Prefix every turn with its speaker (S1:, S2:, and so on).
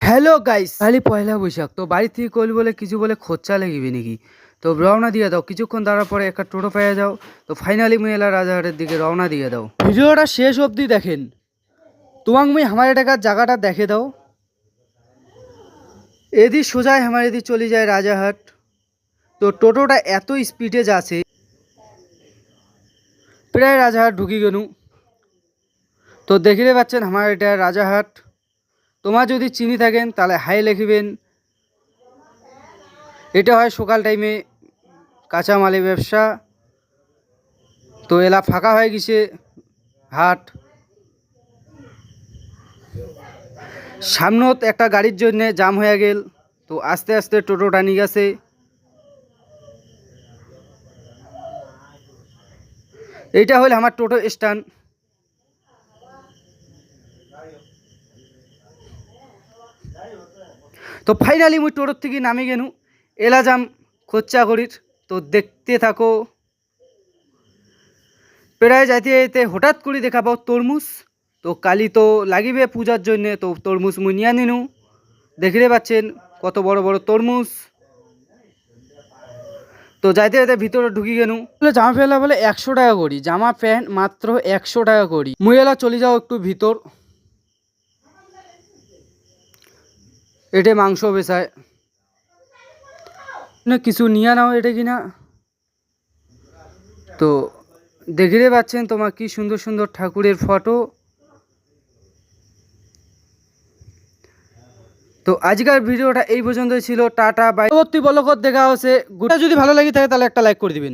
S1: Hello guys, খালি পয়লা বৈশাখ তো বাড়ি থেকে কইল বলে কিছু বলে খরচা লাগিবে নাকি। তো রওনা দিয়ে দাও, কিছুক্ষণ দাঁড়ার পরে একটা টোটো পেয়ে যাও। তো ফাইনালি মুই এলা রাজাহাটের দিকে রওনা দিয়ে দাও। ভিডিওটা শেষ অবধি দেখেন, তোমাক মুই আমার টাকার জায়গাটা দেখে দাও। এদি সোজায় আমার এদি চলে যায় রাজাহাট। তো টোটোটা এত স্পিডে যাচ্ছে, প্রায় রাজাহাট ঢুকি গেনু। তো দেখতে পাচ্ছেন আমার এটা রাজাহাট। তোমার যদি চিনি থাকেন তাহলে হাই লিখবেন। এটা হয় সকাল টাইমে কাঁচামালের ব্যবসা। তো এলা ফাঁকা হয়ে গেছে হাট। সামনত একটা গাড়ির জন্য জাম হয়ে গেল, তো আস্তে আস্তে টোটোটা নিয়ে গেছে। এইটা হল আমার টোটো স্ট্যান্ড। তো ফাইনালি মুই টোটোর থেকে নামে গেনু, এলা যাম খরচা করির। তো দেখতে থাকো। প্রায় যাইতে যাইতে হঠাৎ করে দেখা পাও তরমুজ। তো কালি তো লাগিবে পূজার জন্যে, তো তরমুজ মুই নিয়ে নিনু। দেখতে পাচ্ছেন কত বড় বড় তরমুজ। তো যাইতে যাইতে ভিতরে ঢুকি গেনু। জামা ফেলা বলে 100 টাকা করি, জামা প্যান্ট মাত্র 100 টাকা করি। মুই এলা চলে যাও একটু ভিতর। এটা মাংস বেচায় না, কিছু নিয়ে নাও এটা কিনা। তো দেখতে পাচ্ছেন তোমার কি সুন্দর সুন্দর ঠাকুরের ফটো। তো আজকের ভিডিওটা এই পর্যন্তই ছিল। Tata bye. পরবর্তী ব্লগত দেখা হচ্ছে। যদি ভালো লাগে থাকে তাহলে একটা লাইক করে দিবেন।